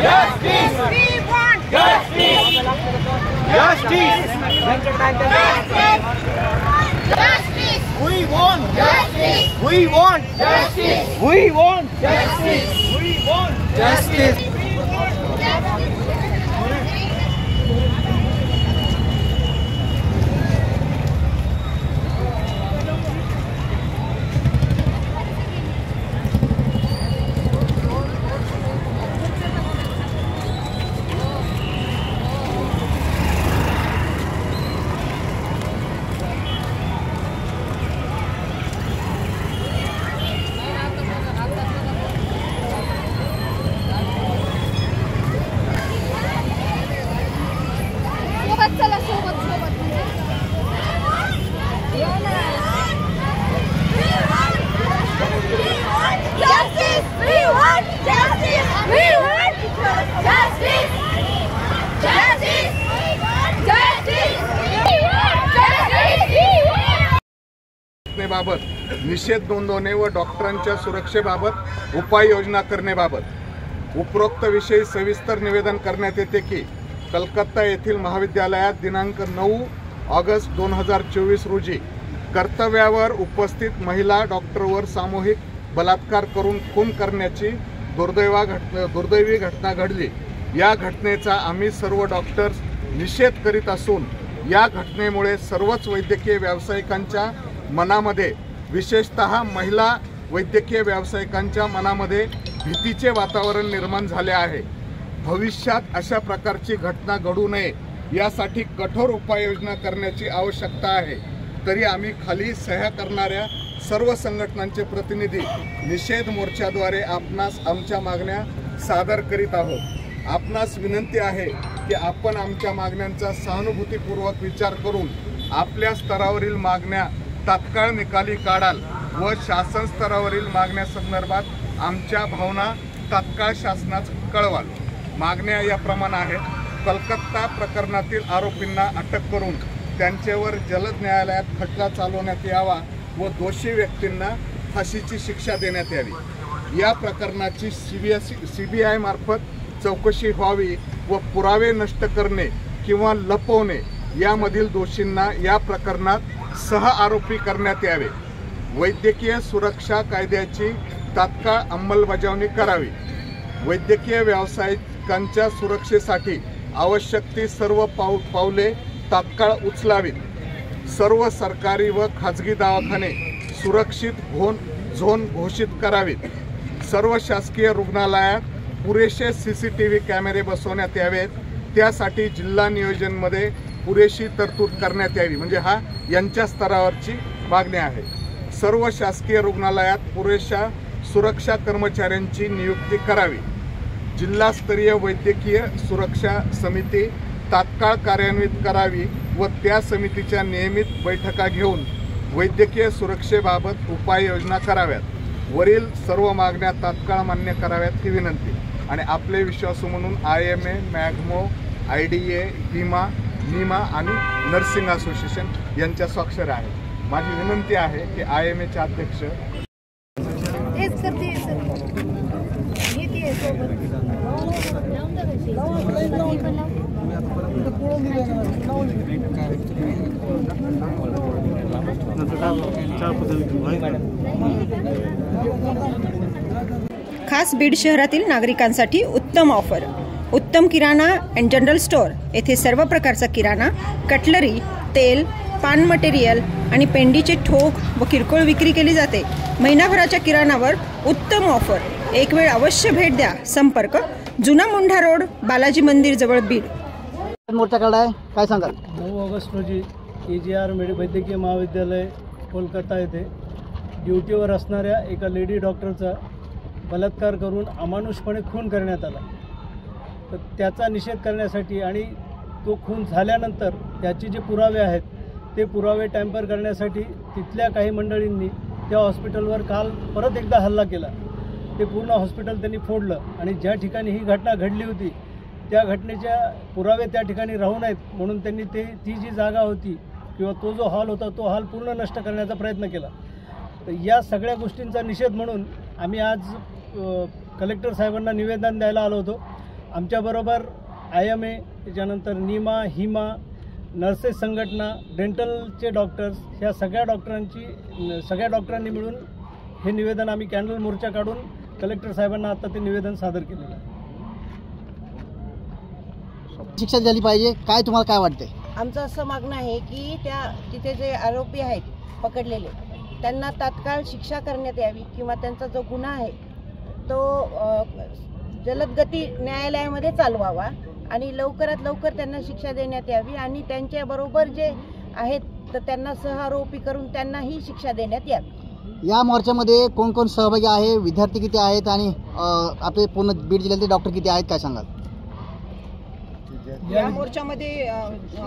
Justice. We want justice. Justice. Justice. We want justice. We want justice. We want justice. We want justice. बाबत निषेध नोंदवणे व डॉक्टरांच्या सुरक्षेबाबत उपाययोजना करण्याबाबत उपरोक्त विषयी सविस्तर निवेदन करण्यात येते की कलकत्ता येथील महाविद्यालयात दिनांक 9 ऑगस्ट 2024 रोजी कर्तव्यावर उपस्थित महिला डॉक्टरवर सामूहिक बलात्कार करून खून करण्याची दुर्दैवी घटना घडली। या घटनेचा आम्ही सर्व डॉक्टर्स निषेध करीत असून या घटनेमुळे सर्वच वैद्यकीय व्यावसायिकांच्या मनामध्ये विशेषतः महिला वैद्यकीय व्यावसायिकांच्या मनामध्ये भीतीचे वातावरण निर्माण झाले आहे। भविष्यात अशा प्रकारची घटना घडू नये यासाठी कठोर उपाययोजना करण्याची आवश्यकता आहे। तरी आम्ही खाली सह्या करणाऱ्या सर्व संघटनांचे प्रतिनिधी निषेध मोर्चाद्वारे आपणास आमच्या मागण्या सादर करीत आहोत। आपणास विनंती आहे की आपण आमच्या मागण्यांचा सहानुभूतीपूर्वक विचार करून आपल्या स्तरावरील मागण्या तात्काळ निकाली काढाल व शासन स्तरावरील मागण्यासंदर्भात आमच्या भावना तात्काळ शासनास कळवाल। मागण्या याप्रमाणे आहेत। कलकत्ता प्रकरणातील आरोपींना अटक करून त्यांच्यावर जलद न्यायालयात खटला चालवण्यात यावा व दोषी व्यक्तींना फाशीची शिक्षा देण्यात यावी। या प्रकरणाची CBI मार्फत चौकशी व्हावी व पुरावे नष्ट करणे किंवा लपवणे यामधील दोषींना या प्रकरणात सह आरोपी करण्यात यावे। वैद्यकीय सुरक्षा कायद्याची तात्काळ अंमलबजावणी करावी। वैद्यकीय व्यावसायिकांच्या सुरक्षेसाठी आवश्यक ती सर्व पावले तात्काळ उचलावीत। सर्व सरकारी व खाजगी दवाखाने सुरक्षित झोन घोषित करावीत। सर्व शासकीय रुग्णालयात पुरेसे CCTV कॅमेरे बसवण्यात यावेत। त्यासाठी जिल्हा नियोजनमध्ये पुरेशी तरतूद करण्यात यावी। म्हणजे हा यांच्या स्तरावरची मागणी आहे। सर्व शासकीय रुग्णालयात पुरेशा सुरक्षा कर्मचाऱ्यांची नियुक्ती करावी। जिल्हास्तरीय वैद्यकीय सुरक्षा समिती तात्काळ कार्यान्वित करावी व त्या समितीच्या नियमित बैठका घेऊन वैद्यकीय सुरक्षेबाबत उपाययोजना कराव्यात। वरील सर्व मागण्या तात्काळ मान्य कराव्यात ही विनंती। आणि आपले विश्वासू म्हणून IMA, मॅग्मो, IDA, हिमा, नीमा आणि नर्सिंग असोसिएशन यांच्या स्वाक्षऱ्या आहेत। माझी विनंती आहे की IMA चे अध्यक्ष खास बीड शहरातील नागरिकांसाठी उत्तम ऑफर। उत्तम किराणा अँड जनरल स्टोअर येथे सर्व प्रकारचा किराणा, कटलरी, तेल, पान मटेरियल आणि पेंडीचे ठोक व किरकोळ विक्री केली जाते। महिनाभराच्या किराणावर उत्तम ऑफर। एक वेळ अवश्य भेट द्या। संपर्क जुना मुंढा रोड, बालाजी मंदिर जवळ, बीड। मोर्चा काढलाय, काय सांगाल? 9 ऑगस्ट रोजी KGR वैद्यकीय महाविद्यालय कोलकाता येथे ड्युटीवर असणाऱ्या एका लेडी डॉक्टरचा बलात्कार करून अमानुषपणे खून करण्यात आला। तर त्याचा निषेध करण्यासाठी आणि तो खून झाल्यानंतर त्याचे जे पुरावे आहेत ते पुरावे टॅम्पर करण्यासाठी तिथल्या काही मंडळींनी त्या हॉस्पिटलवर काल परत एकदा हल्ला केला। ते पूर्ण हॉस्पिटल त्यांनी फोडलं आणि ज्या ठिकाणी ही घटना घडली होती त्या घटनेच्या पुरावे त्या ठिकाणी राहू नयेत म्हणून त्यांनी ती जी जागा होती किंवा तो जो हॉल होता तो हॉल पूर्ण नष्ट करण्याचा प्रयत्न केला। तर या सगळ्या गोष्टींचा निषेध म्हणून आम्ही आज कलेक्टर साहेबांना निवेदन द्यायला आलो होतो। आमच्याबरोबर IMA, त्याच्यानंतर निमा, हिमा, नर्सेस संघटना, डेंटलचे डॉक्टर्स, ह्या सगळ्या डॉक्टरांनी मिळून हे निवेदन आम्ही कॅन्डल मोर्चा काढून कलेक्टर साहेबांना आता ते निवेदन सादर केलेलं आहे. शिक्षा झाली पाहिजे, काय तुम्हाला काय वाटते? आमचं असं मागणं आहे की तिथे जे आरोपी आहेत पकडलेले त्यांना तात्काळ शिक्षा करण्यात यावी किंवा त्यांचा जो गुन्हा आहे तो जलदगती न्यायालयामध्ये चालवावा आणि लवकरात लवकर त्यांना शिक्षा देण्यात यावी आणि त्यांच्याबरोबर जे आहेत तर त्यांना सहआरोपी करून त्यांनाही शिक्षा देण्यात यावी. या मोर्चामध्ये कोण कोण सहभागी आहे, विद्यार्थी किती आहेत आणि आपले पूर्ण बीड जिल्ह्यातले डॉक्टर किती आहेत, काय सांगाल? या मोर्चामध्ये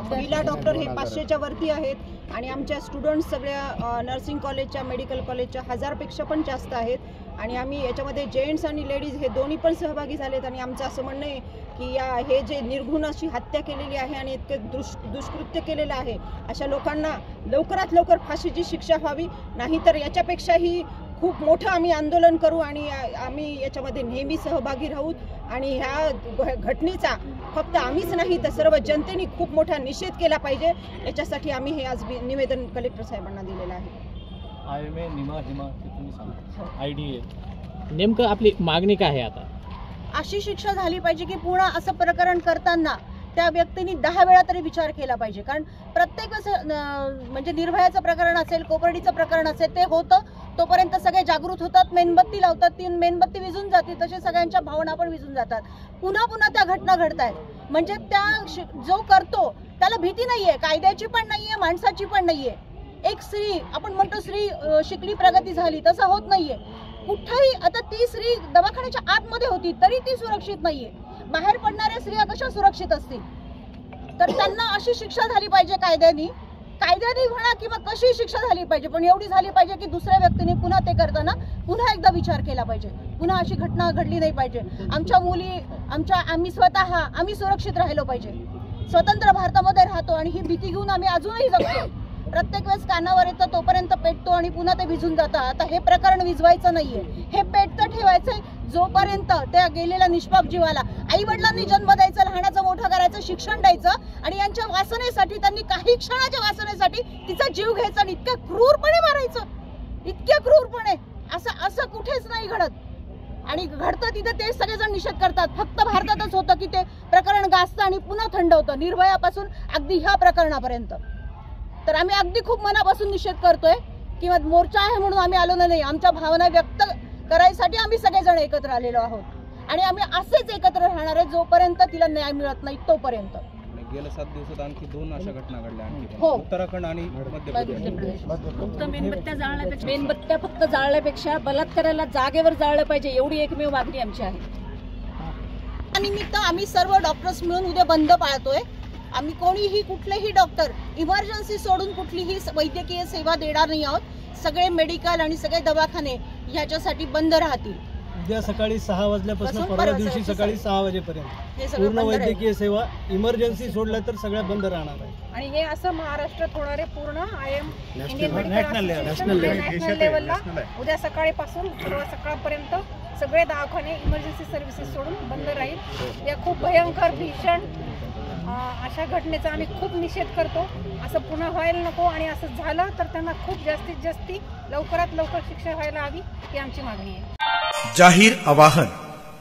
महिला डॉक्टर हे 500च्या वरती आहेत आणि आमच्या स्टुडंट्स सगळ्या नर्सिंग कॉलेजच्या, मेडिकल कॉलेजच्या 1000पेक्षा पण जास्त आहेत आणि आम्ही याच्यामध्ये जेंट्स आणि लेडीज हे दोन्ही पण सहभागी झालेत आणि आमचं असं म्हणणं आहे की हे जे निर्घृण अशी हत्या केलेली आहे आणि इतके दुष्कृत्य केलेलं आहे अशा लोकांना लवकरात लवकर फाशीची शिक्षा व्हावी, नाहीतर याच्यापेक्षाही खूप मोठं आम्ही आंदोलन करू आणि आम्ही याच्यामध्ये नेहमी सहभागी राहू आणि ह्या घटनेचा फक्त आम्हीच नाही तर सर्व जनतेने खूप मोठा निषेध केला पाहिजे. याच्यासाठी आम्ही हे आज निवेदन कलेक्टर साहेबांना दिलेलं आहे. IMA, निमा, हिमा ते तुम्ही सांगा, IDA नेमकं आपली मागणी काय आहे? आता अशी शिक्षा झाली पाहिजे की पुन्हा असं प्रकरण करताना त्या व्यक्तीने 10 वेळा तरी विचार केला पाहिजे, कारण प्रत्येक म्हणजे निर्भयाचं प्रकरण असेल, कोपर्डीचं प्रकरण असेल, ते होतं तोपर्यंत सगळे जागृत होतात, मेणबत्ती लावतात, ती मेणबत्ती विझून जाते, तसे सगळ्यांच्या भावना पण विझून जातात. पुन्हा पुन्हा त्या घटना घडतायत म्हणजे जो करतो त्याला भीती नाहीये, कायद्याची पण नाहीये, माणसाची पण नाहीये. एक स्त्री, आपण म्हणतो स्त्री शिकली प्रगती झाली, तसं होत नाहीये कुठेही. आता ती स्त्री दवाखान्याच्या आतमध्ये होती तरी ती सुरक्षित नाहीये. बाहेर पडणाऱ्या स्त्रिया कशा सुरक्षित असतील? तर त्यांना अशी शिक्षा झाली पाहिजे कायद्याने म्हणा किंवा कशी शिक्षा झाली पाहिजे, पण एवढी झाली पाहिजे की दुसऱ्या व्यक्तीने पुन्हा ते करताना पुन्हा एकदा विचार केला पाहिजे, पुन्हा अशी घटना घडली नाही पाहिजे. आमच्या मुली, आम्ही स्वतः आम्ही सुरक्षित राहिलो पाहिजे. स्वतंत्र भारतामध्ये राहतो आणि ही भीती घेऊन आम्ही अजूनही जगतो. प्रत्येक वेळेस कानावर येतं तोपर्यंत पेटतो आणि पुन्हा ते विझून जातं. आता हे प्रकरण विझवायचं नाहीये, हे पेटतं ठेवायचंय जोपर्यंत त्या गेलेल्या निष्पाप जीवाला, आई वडिलांनी जन्म द्यायचा, लहानाचं मोठं करायचं, शिक्षण द्यायचं आणि यांच्या वासनेसाठी, त्यांनी काही क्षणाच्या वासनेसाठी तिचा जीव घ्यायचा आणि इतक्या क्रूरपणे मारायचं, इतक्या क्रूरपणे असं कुठेच नाही घडत. आणि घडतं तिथे ते सगळेजण निषेध करतात. फक्त भारतातच होतं की ते प्रकरण गाजतं आणि पुन्हा थंड होतं, निर्भयापासून अगदी ह्या प्रकरणापर्यंत. तर आम्ही अगदी खूप मनापासून निषेध करतोय किंवा मोर्चा आहे म्हणून आम्ही आलो नाही. आमच्या भावना व्यक्त करायसाठी आम्ही सगळेजण एकत्र आलेलो आहोत आणि आम्ही असेच एकत्र राहणार आहे जोपर्यंत तिला न्याय मिळत नाही तोपर्यंत. गेल्या 7 दिवसात आणखी 2 अशा घटना घडल्या आणखी, हो. उत्तराखंड आणि मध्य प्रदेश. मेणबत्त्या फक्त जाळण्यापेक्षा बलात्काराला जागेवर जाळलं पाहिजे, एवढी एकमेव मागणी आमची आहे. त्यानिमित्त आम्ही सर्व डॉक्टर्स मिळून उद्या बंद पाळतोय. आम्ही कोणीही, कुठलेही डॉक्टर इमर्जन्सी सोडून कुठलीही वैद्यकीय सेवा देणार नाही आहोत. सगळे मेडिकल आणि सगळे दवाखाने ह्याच्यासाठी बंद राहतील. उद्या सकाळी 6 वाजल्यापासून परवा दिवशी सकाळी 6 वाजेपर्यंत पूर्ण वैद्यकीय सेवा इमर्जन्सी सोडल्या तर सगळ्या बंद राहणार आहे. आणि हे असं महाराष्ट्रात होणारे पूर्ण नॅशनल लेवलला उद्या सकाळीपासून परवा सकाळपर्यंत सगळे दवाखाने इमर्जन्सी सर्व्हिसेस सोडून बंद राहील. या खूप भयंकर भीषण अशा घटनेचा आम्ही खूप निषेध करतो. असं पुन्हा व्हायला नको आणि असं झालं तर त्यांना खूप जास्तीत जास्त लवकरात लवकर शिक्षा व्हायला हवी ही आमची मागणी आहे. जाहीर आवाहन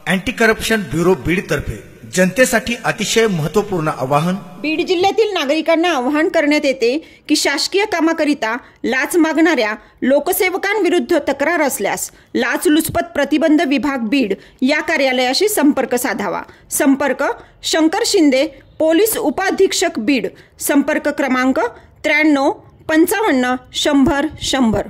अँटी करप्शन ब्युरो बीड तर्फे जनतेसाठी अतिशय महत्त्वपूर्ण आवाहन. बीड जिल्ह्यातील नागरिकांना आवाहन करण्यात येते की शासकीय कामाकरिता लाच मागणाऱ्या लोकसेवकांविरुद्ध तक्रार असल्यास लाचलुचपत प्रतिबंध विभाग बीड या कार्यालयाशी संपर्क साधावा. संपर्क शंकर शिंदे, पोलीस उपाधीक्षक बीड. संपर्क क्रमांक 93 55 100 100.